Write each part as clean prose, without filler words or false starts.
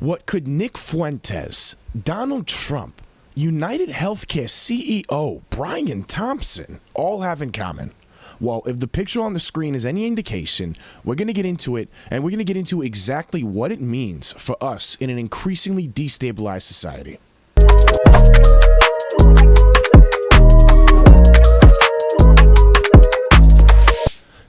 What could Nick Fuentes, Donald Trump, United Healthcare CEO Brian Thompson all have in common? Well, if the picture on the screen is any indication, we're going to get into it, and we're going to get into exactly what it means for us in an increasingly destabilized society.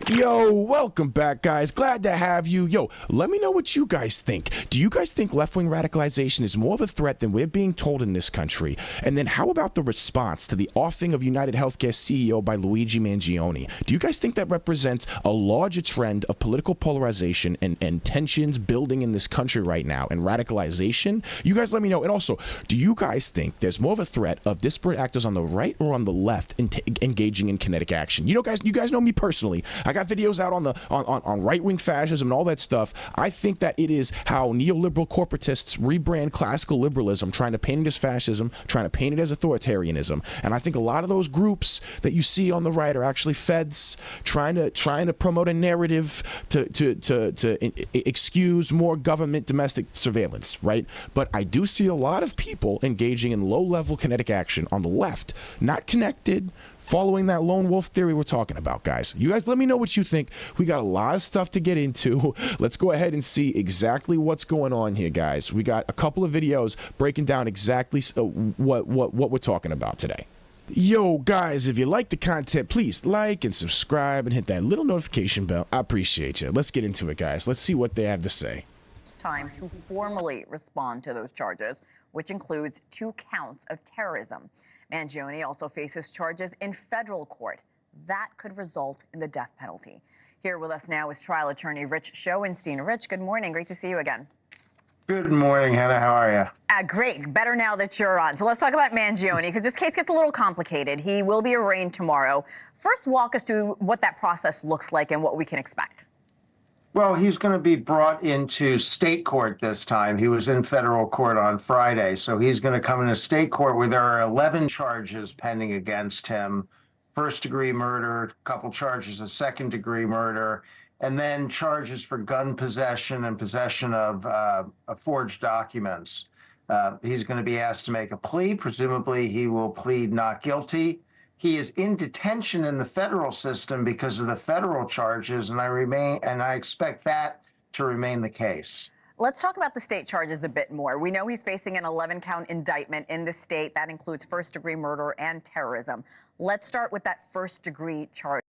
Yo, welcome back, guys. Glad to have you. Yo, let me know what you guys think. Do you guys think left-wing radicalization is more of a threat than we're being told in this country? And then how about the response to the offing of United Healthcare CEO by Luigi Mangione? Do you guys think that represents a larger trend of political polarization and tensions building in this country right now and radicalization? You guys let me know. And also, do you guys think there's more of a threat of disparate actors on the right or on the left engaging in kinetic action? You guys know me personally. I got videos out on right-wing fascism and all that stuff. I think that it is how neoliberal corporatists rebrand classical liberalism, trying to paint it as fascism, trying to paint it as authoritarianism. And I think a lot of those groups that you see on the right are actually feds trying to promote a narrative to excuse more government domestic surveillance, right? But I do see a lot of people engaging in low-level kinetic action on the left, not connected, following that lone wolf theory we're talking about, guys. You guys let me know what you think. We got a lot of stuff to get into. Let's go ahead and see exactly what's going on here, guys. We got a couple of videos breaking down exactly what we're talking about today. Yo, guys, if you like the content, please like and subscribe and hit that little notification bell. I appreciate you. Let's get into it, guys. Let's see what they have to say. It's time to formally respond to those charges, which includes 2 counts of terrorism. Mangione also faces charges in federal court. That could result in the death penalty. Here with us now is trial attorney Rich Schoenstein. Rich, good morning. Great to see you again. Good morning, Hannah. How are you? Great. Better now that you're on. So let's talk about Mangione, because this case gets a little complicated. He will be arraigned tomorrow. First, walk us through what that process looks like and what we can expect. Well, he's going to be brought into state court this time. He was in federal court on Friday, so he's going to come into state court where there are 11 charges pending against him. First-degree murder, a couple charges of second-degree murder, and then charges for gun possession and possession of forged documents. He's going to be asked to make a plea. Presumably, he will plead not guilty. He is in detention in the federal system because of the federal charges, and I expect that to remain the case. Let's talk about the state charges a bit more. We know he's facing an 11-count indictment in the state. That includes first-degree murder and terrorism. Let's start with that first-degree charge.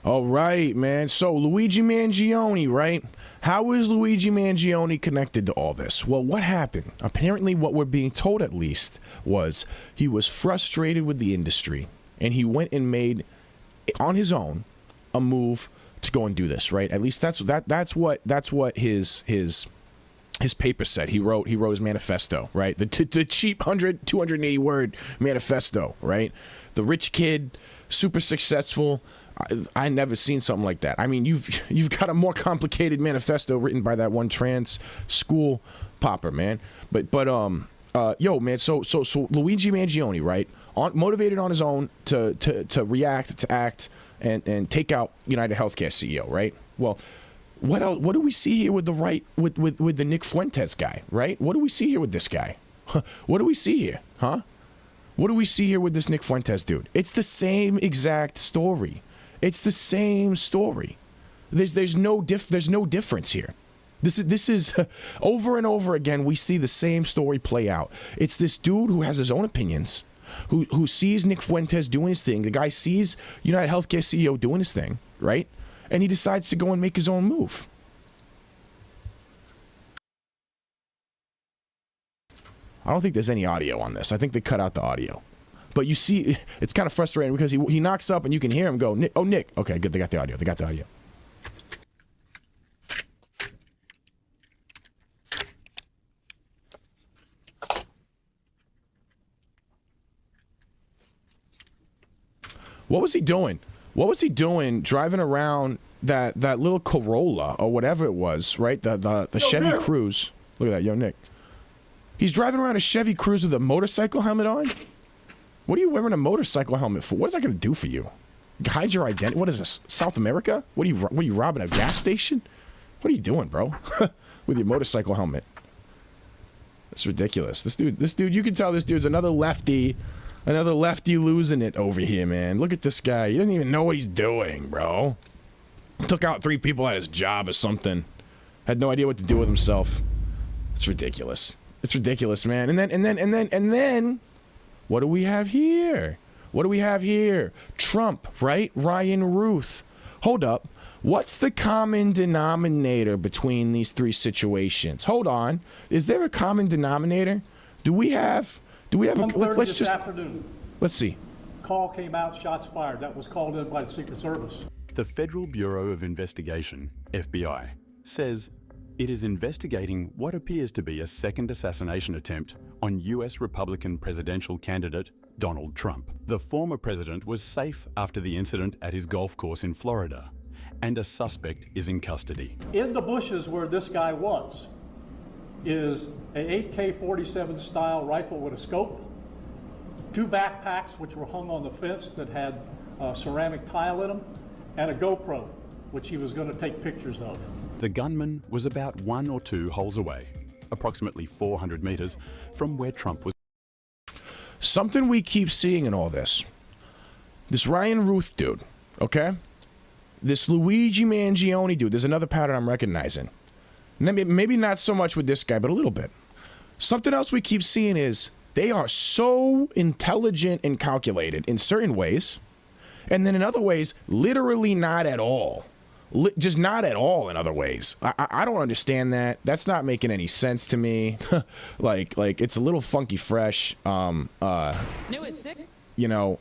All right, man. So Luigi Mangione, right? How is Luigi Mangione connected to all this? Well, what happened? Apparently, what we're being told, at least, was he was frustrated with the industry, and he went and made, on his own, a move to go and do this, right? At least that's what his paper said. He wrote his manifesto, right? The cheap 280 word manifesto, right? The rich kid, super successful. I never seen something like that. I mean, you've got a more complicated manifesto written by that one trans school popper, man. But yo, man. So Luigi Mangione, right? Motivated on his own to react, to act, and take out United Healthcare CEO, right? Well, what else? What do we see here with the right with the Nick Fuentes guy, right? What do we see here with this guy? What do we see here, huh? What do we see here with this Nick Fuentes dude? It's the same exact story. It's the same story. There's no difference here. This is over and over again. We see the same story play out. It's this dude who has his own opinions, who sees Nick Fuentes doing his thing. The guy sees United Healthcare CEO doing his thing, right? And he decides to go and make his own move. I don't think there's any audio on this. I think they cut out the audio. But you see, it's kind of frustrating because he knocks up and you can hear him go, Nick. Oh, Nick. Okay, good. They got the audio. What was he doing? What was he doing driving around that little Corolla or whatever it was, right? The Chevy Nick. Cruise. Look at that, yo, Nick. He's driving around a Chevy Cruise with a motorcycle helmet on? What are you wearing a motorcycle helmet for? What is that going to do for you? Hide your identity? What is this? South America? What are you robbing a gas station? What are you doing, bro? With your motorcycle helmet. It's ridiculous. This dude, you can tell this dude's another lefty losing it over here, man. Look at this guy. He doesn't even know what he's doing, bro. Took out 3 people at his job or something. Had no idea what to do with himself. It's ridiculous. It's ridiculous, man. And then, what do we have here? What do we have here? Trump, right? Ryan Ruth. Hold up. What's the common denominator between these 3 situations? Hold on. Is there a common denominator? Do we have a, let's just, afternoon, let's see. call came out, shots fired. That was called in by the Secret Service. The Federal Bureau of Investigation, FBI, says it is investigating what appears to be a second assassination attempt on US Republican presidential candidate Donald Trump. The former president was safe after the incident at his golf course in Florida, and a suspect is in custody. In the bushes where this guy was is a AK-47 style rifle with a scope, 2 backpacks which were hung on the fence that had ceramic tile in them, and a GoPro, which he was going to take pictures of. The gunman was about 1 or 2 holes away, approximately 400 meters from where Trump was. Something we keep seeing in all this. This Ryan Ruth dude, okay? This Luigi Mangione dude, there's another pattern I'm recognizing. Maybe not so much with this guy, but a little bit. Something else we keep seeing is they are so intelligent and calculated in certain ways, and then in other ways, literally not at all. Just not at all in other ways. I don't understand that. That's not making any sense to me. like it's a little funky fresh. Knew it, sick. You know,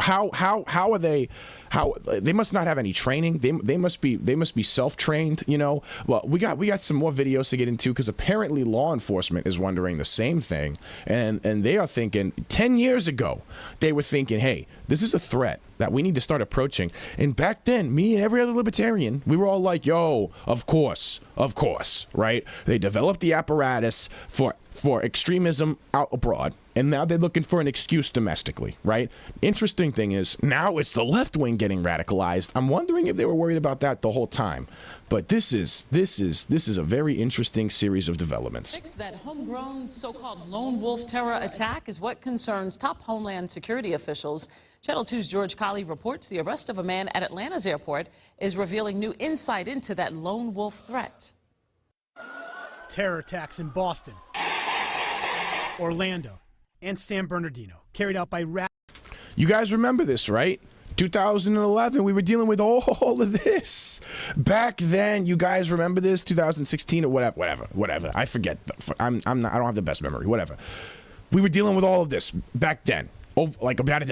how are they? How they must not have any training. They must be self-trained. You know. Well, we got some more videos to get into because apparently law enforcement is wondering the same thing, and they are thinking 10 years ago they were thinking, hey, this is a threat that we need to start approaching. And back then, me and every other libertarian, we were all like, yo, of course, right? They developed the apparatus for extremism out abroad, and now they're looking for an excuse domestically, right? Interesting thing is, now it's the left wing getting radicalized. I'm wondering if they were worried about that the whole time. But this is a very interesting series of developments. That homegrown so-called lone wolf terror attack is what concerns top Homeland Security officials. Channel 2's George Colley reports the arrest of a man at Atlanta's airport is revealing new insight into that lone wolf threat. Terror attacks in Boston, Orlando, and San Bernardino carried out by You guys remember this, right? 2011, we were dealing with all of this. Back then, you guys remember this? 2016 or whatever. I forget. I don't have the best memory. Whatever. We were dealing with all of this back then. Like about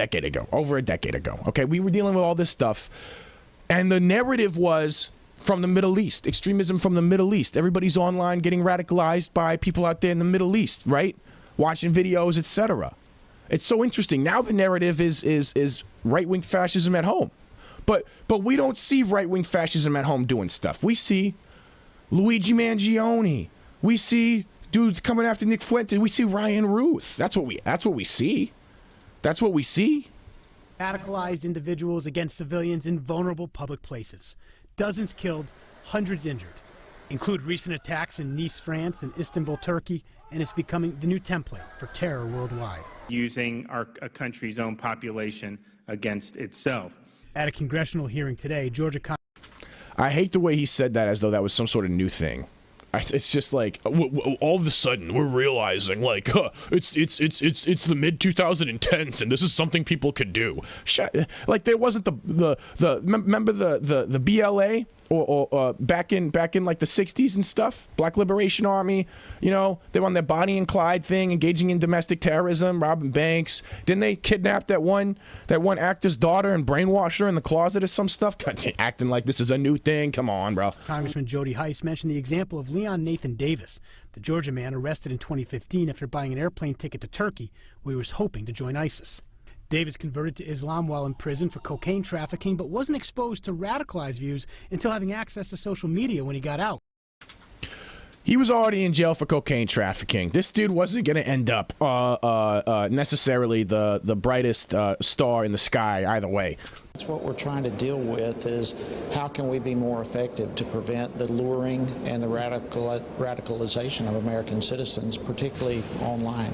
over a decade ago. Okay, we were dealing with all this stuff, and the narrative was from the Middle East, extremism from the Middle East. Everybody's online getting radicalized by people out there in the Middle East, right? Watching videos, etc. It's so interesting. Now the narrative is right-wing fascism at home, but we don't see right-wing fascism at home doing stuff. We see Luigi Mangione. We see dudes coming after Nick Fuentes. We see Ryan Ruth. That's what we see. That's what we see. Radicalized individuals against civilians in vulnerable public places. Dozens killed, hundreds injured. Include recent attacks in Nice, France, and Istanbul, Turkey, and it's becoming the new template for terror worldwide. Using our country's own population against itself. At a congressional hearing today, Georgia. I hate the way he said that, as though that was some sort of new thing. It's just like all of a sudden we're realizing like it's the mid 2010s and this is something people could do. Like there wasn't remember the BLA or back in like the 60s and stuff, Black Liberation Army, you know, they were on their Bonnie and Clyde thing, engaging in domestic terrorism, robbing banks. Didn't they kidnap that one actor's daughter and brainwash her in the closet or some stuff? Acting like this is a new thing. Come on, bro. Congressman Jody Hice mentioned the example of Leon Nathan Davis, the Georgia man arrested in 2015 after buying an airplane ticket to Turkey where he was hoping to join ISIS. Davis converted to Islam while in prison for cocaine trafficking, but wasn't exposed to radicalized views until having access to social media when he got out. He was already in jail for cocaine trafficking. This dude wasn't going to end up necessarily the brightest star in the sky either way. That's what we're trying to deal with, is how can we be more effective to prevent the luring and the radicalization of American citizens, particularly online.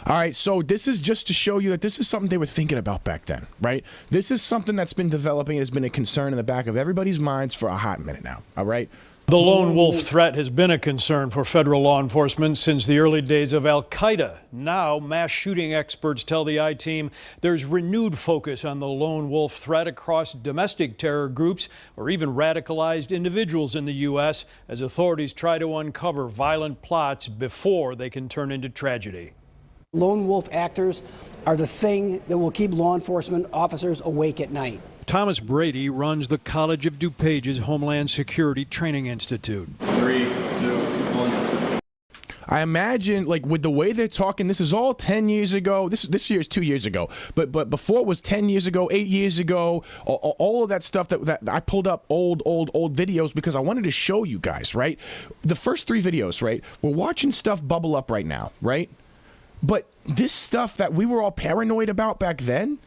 All right, so this is just to show you that this is something they were thinking about back then, right? This is something that's been developing. It's been a concern in the back of everybody's minds for a hot minute now, all right? The lone wolf threat has been a concern for federal law enforcement since the early days of al-Qaeda. Now, mass shooting experts tell the I-Team there's renewed focus on the lone wolf threat across domestic terror groups or even radicalized individuals in the U.S. as authorities try to uncover violent plots before they can turn into tragedy. Lone wolf actors are the thing that will keep law enforcement officers awake at night. Thomas Brady runs the College of DuPage's Homeland Security Training Institute. 3, 2, 1. I imagine, like, with the way they're talking, this is all 10 years ago. This year is 2 years ago. But before it was 10 years ago, 8 years ago, all of that stuff that I pulled up old videos because I wanted to show you guys, right? The first 3 videos, right? We're watching stuff bubble up right now, right? But this stuff that we were all paranoid about back then,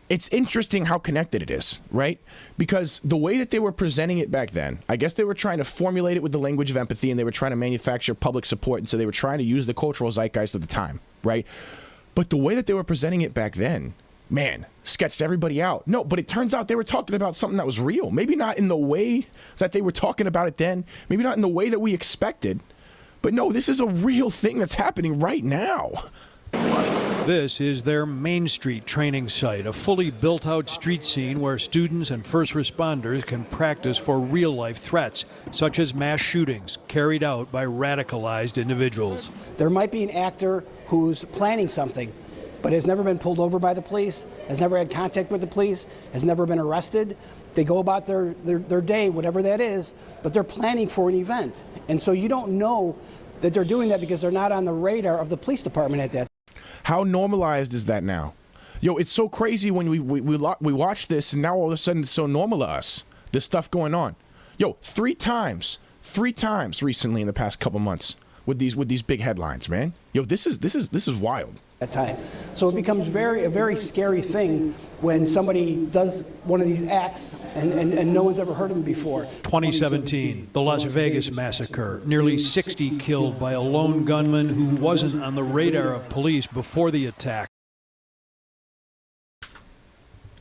it's interesting how connected it is, right? Because the way that they were presenting it back then, I guess they were trying to formulate it with the language of empathy, and they were trying to manufacture public support, and so they were trying to use the cultural zeitgeist of the time, right? But the way that they were presenting it back then, man, sketched everybody out. No, but it turns out they were talking about something that was real. Maybe not in the way that they were talking about it then, maybe not in the way that we expected, but no, this is a real thing that's happening right now. This is their Main Street training site, a fully built-out street scene where students and first responders can practice for real-life threats, such as mass shootings carried out by radicalized individuals. There might be an actor who's planning something, but has never been pulled over by the police, has never had contact with the police, has never been arrested. They go about their day, whatever that is, but they're planning for an event. And so you don't know that they're doing that because they're not on the radar of the police department at that time. How normalized is that now? Yo, it's so crazy when we watch this, and now all of a sudden it's so normal to us. This stuff going on. Yo, 3 times recently in the past couple months with these big headlines, man. Yo, this is wild. That time. So it becomes a very scary thing when somebody does one of these acts and no one's ever heard of them before. 2017, the Las Vegas massacre. Nearly 60 killed by a lone gunman who wasn't on the radar of police before the attack.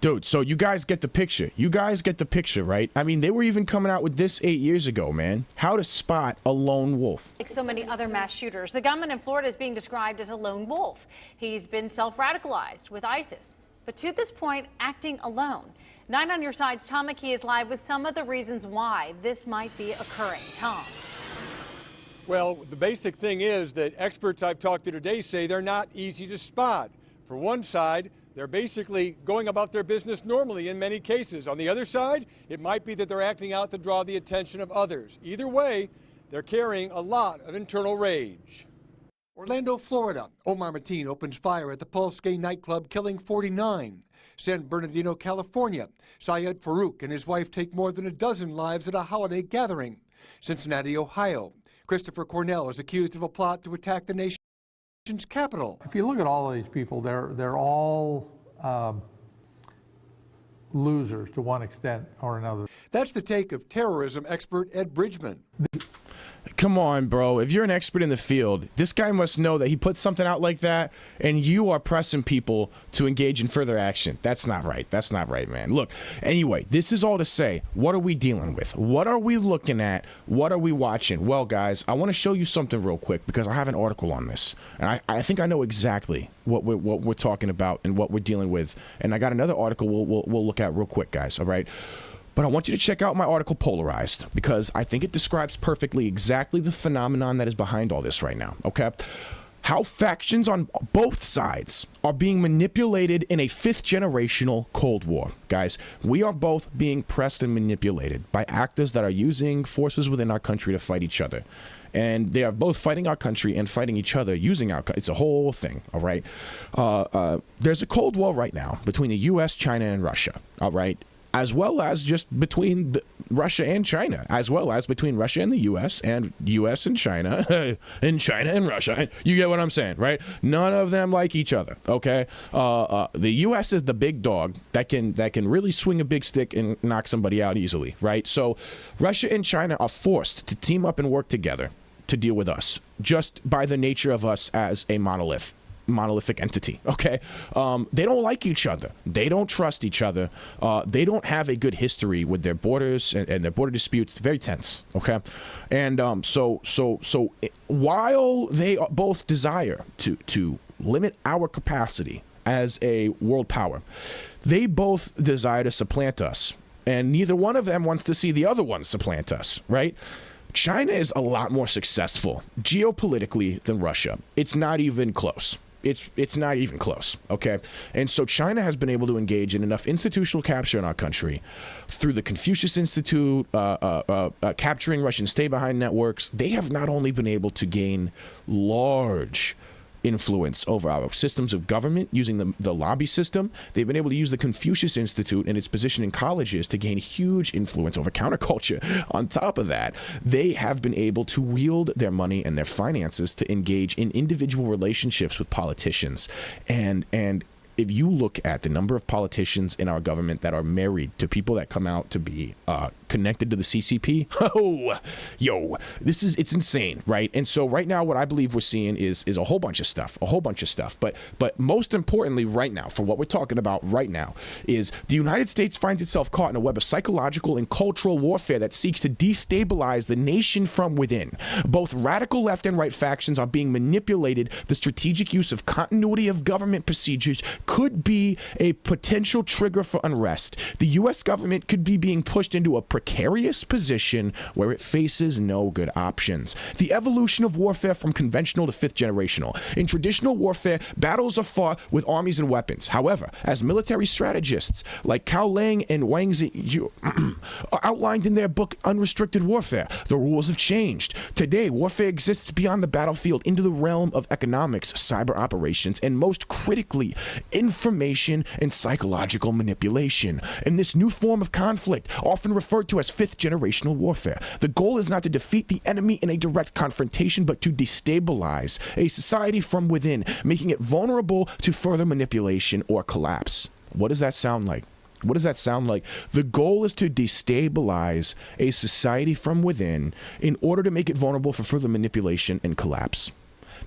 Dude, so you guys get the picture. You guys get the picture, right? I mean, they were even coming out with this 8 years ago, man. How to spot a lone wolf. Like so many other mass shooters, the gunman in Florida is being described as a lone wolf. He's been self-radicalized with ISIS, but to this point, acting alone. 9 on Your Side's Tom McKee is live with some of the reasons why this might be occurring. Tom. Well, the basic thing is that experts I've talked to today say they're not easy to spot. For one side, they're basically going about their business normally in many cases. On the other side, it might be that they're acting out to draw the attention of others. Either way, they're carrying a lot of internal rage. Orlando, Florida. Omar Mateen opens fire at the Pulse Gay nightclub, killing 49. San Bernardino, California. Syed Farouk and his wife take more than a dozen lives at a holiday gathering. Cincinnati, Ohio. Christopher Cornell is accused of a plot to attack the nation's capital. If you look at all of these people, they're all losers to one extent or another. That's the take of terrorism expert Ed Bridgman. Come on, bro. If you're an expert in the field, this guy must know that he put something out like that and you are pressing people to engage in further action. That's not right. That's not right, man. Look, anyway, this is all to say, what are we dealing with? What are we looking at? What are we watching? Well, guys, I want to show you something real quick because I have an article on this. And I think I know exactly what we're talking about and what we're dealing with. And I got another article we'll look at real quick, guys, all right? But I want you to check out my article, Polarized, because I think it describes perfectly exactly the phenomenon that is behind all this right now, okay? How factions on both sides are being manipulated in a 5th-generational Cold War. Guys, we are both being pressed and manipulated by actors that are using forces within our country to fight each other. And they are both fighting our country and fighting each other using our country. It's a whole thing, all right? There's a Cold War right now between the U.S., China, and Russia, all right? as well as just between Russia and China, as well as between Russia and the U.S. and U.S. and China, and China and Russia. You get what I'm saying, right? None of them like each other, okay? The U.S. is the big dog that can really swing a big stick and knock somebody out easily, right? So Russia and China are forced to team up and work together to deal with us, just by the nature of us as a monolithic entity, okay? They don't like each other. They don't trust each other. They don't have a good history with their borders and their border disputes. It's very tense, okay? And so while they both desire to limit our capacity as a world power, they both desire to supplant us, and neither one of them wants to see the other one supplant us, right? China is a lot more successful geopolitically than Russia. It's not even close. It's not even close, okay? And so China has been able to engage in enough institutional capture in our country through the Confucius Institute, capturing Russian stay-behind networks. They have not only been able to gain large influence over our systems of government using the lobby system, they've been able to use the Confucius Institute and its position in colleges to gain huge influence over counterculture. On top of that, they have been able to wield their money and their finances to engage in individual relationships with politicians. And if you look at the number of politicians in our government that are married to people that come out to be connected to the CCP, it's insane, right? And so right now, what I believe we're seeing is a whole bunch of stuff. But most importantly, right now, for what we're talking about right now, is the United States finds itself caught in a web of psychological and cultural warfare that seeks to destabilize the nation from within. Both radical left and right factions are being manipulated. The strategic use of continuity of government procedures could be a potential trigger for unrest. The U.S. government could be being pushed into a precarious position where it faces no good options. The evolution of warfare from conventional to fifth generational. In traditional warfare, battles are fought with armies and weapons. However, as military strategists like Cao Lang and Wang Zi outlined in their book Unrestricted Warfare, the rules have changed. Today, warfare exists beyond the battlefield into the realm of economics, cyber operations, and most critically, information and psychological manipulation. In this new form of conflict, often referred to as fifth generational warfare, the goal is not to defeat the enemy in a direct confrontation, but to destabilize a society from within, making it vulnerable to further manipulation or collapse. What does that sound like? What does that sound like? The goal is to destabilize a society from within in order to make it vulnerable for further manipulation and collapse.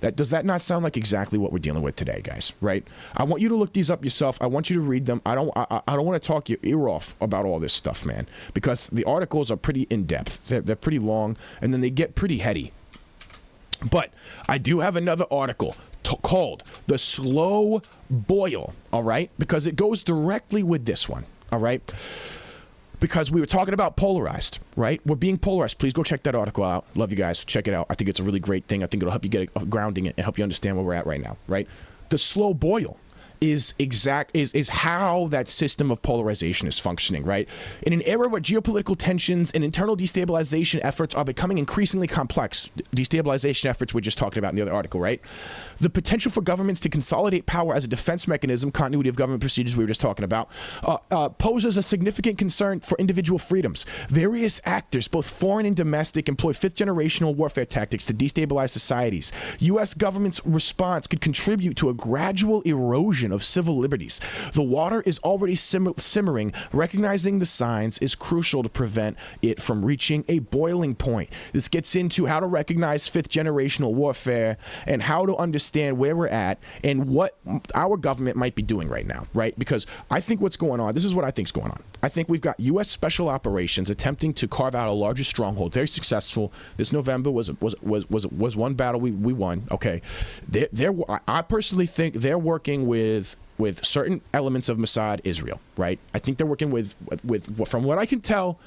Does that not sound like exactly what we're dealing with today, guys? Right? I want you to look these up yourself. I want you to read them. I don't want to talk your ear off about all this stuff, man, because the articles are pretty in depth. They're pretty long, and then they get pretty heady. But I do have another article called "The Slow Boil." All right, because it goes directly with this one. All right. Because we were talking about polarized, right? We're being polarized. Please go check that article out. Love you guys. Check it out. I think it's a really great thing. I think it'll help you get a grounding and help you understand where we're at right now, right? The slow boil is how that system of polarization is functioning, right? In an era where geopolitical tensions and internal destabilization efforts are becoming increasingly complex, destabilization efforts we're just talking about in the other article, right? The potential for governments to consolidate power as a defense mechanism, continuity of government procedures we were just talking about, poses a significant concern for individual freedoms. Various actors, both foreign and domestic, employ fifth-generational warfare tactics to destabilize societies. U.S. government's response could contribute to a gradual erosion of civil liberties. The water is already simmering. Recognizing the signs is crucial to prevent it from reaching a boiling point. This gets into how to recognize fifth-generational warfare and how to understand where we're at and what our government might be doing right now, right? Because I think what's going on, this is what I think is going on. I think we've got U.S. special operations attempting to carve out a larger stronghold. Very successful. This November was one battle we won. Okay, I personally think they're working with certain elements of Mossad Israel, right? I think they're working with from what I can tell,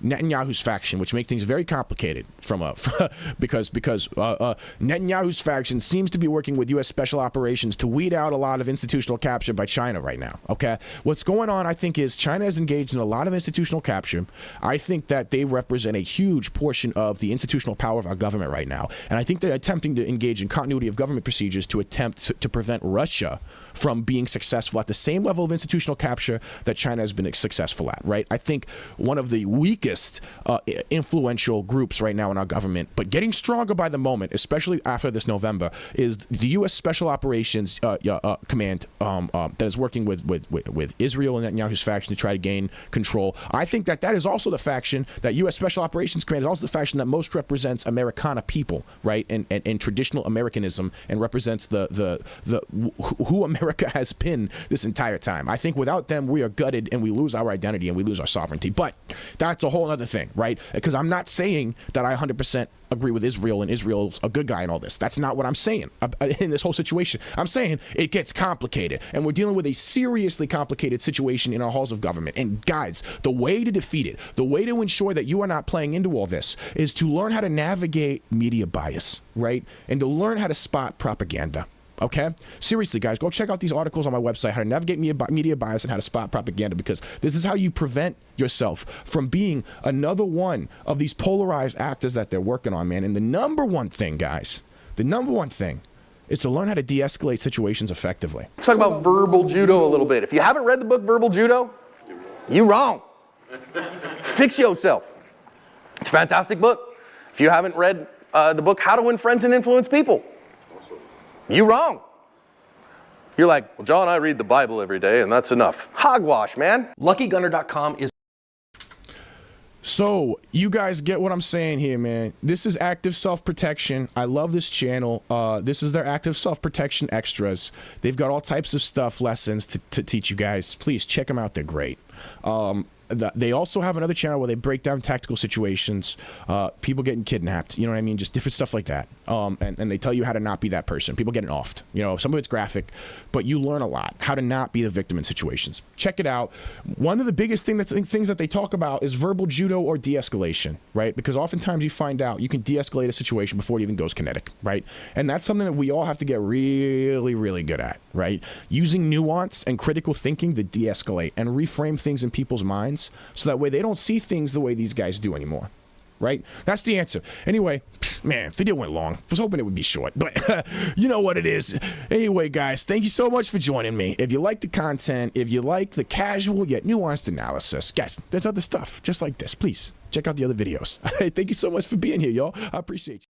Netanyahu's faction, which make things very complicated because Netanyahu's faction seems to be working with U.S. special operations to weed out a lot of institutional capture by China right now. Okay, what's going on, I think, is China is engaged in a lot of institutional capture. I think that they represent a huge portion of the institutional power of our government right now, and I think they're attempting to engage in continuity of government procedures to attempt to prevent Russia from being successful at the same level of institutional capture that China has been successful at, right? I think one of the weakest influential groups right now in our government, but getting stronger by the moment, especially after this November, is the U.S. Special Operations Command that is working with Israel and Netanyahu's faction to try to gain control. I think that is also the faction, that U.S. Special Operations Command is also the faction that most represents Americana people, right? And traditional Americanism, and represents who America has been this entire time. I think without them, we are gutted and we lose our identity and we lose our sovereignty. But that's a whole other thing, right? Because I'm not saying that I 100% agree with Israel and Israel's a good guy and all this. That's not what I'm saying in this whole situation. I'm saying it gets complicated, and we're dealing with a seriously complicated situation in our halls of government. And guys, the way to defeat it, the way to ensure that you are not playing into all this, is to learn how to navigate media bias, right? And to learn how to spot propaganda. Okay? Seriously, guys, go check out these articles on my website, how to navigate media bias and how to spot propaganda, because this is how you prevent yourself from being another one of these polarized actors that they're working on, man. And the number one thing, guys, is to learn how to de-escalate situations effectively. Let's talk about verbal judo a little bit. If you haven't read the book Verbal Judo, you're wrong. Fix yourself. It's a fantastic book. If you haven't read the book How to Win Friends and Influence People, you're wrong. You're like, well, John, I read the Bible every day, and that's enough. Hogwash, man. LuckyGunner.com is... So, you guys get what I'm saying here, man. This is active self-protection. I love this channel. This is their active self-protection extras. They've got all types of stuff, lessons to teach you guys. Please check them out. They're great. They also have another channel where they break down tactical situations, people getting kidnapped, you know what I mean? Just different stuff like that. And they tell you how to not be that person. People getting offed. You know, some of it's graphic, but you learn a lot. How to not be the victim in situations. Check it out. One of the biggest things that they talk about is verbal judo or de-escalation, right? Because oftentimes you find out you can de-escalate a situation before it even goes kinetic, right? And that's something that we all have to get really, really good at, right? Using nuance and critical thinking to de-escalate and reframe things in people's minds, so that way they don't see things the way these guys do anymore, right? That's the answer. Anyway, man, video went long. I was hoping it would be short, but you know what it is. Anyway, guys, thank you so much for joining me. If you like the content, if you like the casual yet nuanced analysis, guys, there's other stuff just like this. Please check out the other videos. Thank you so much for being here, y'all. I appreciate you.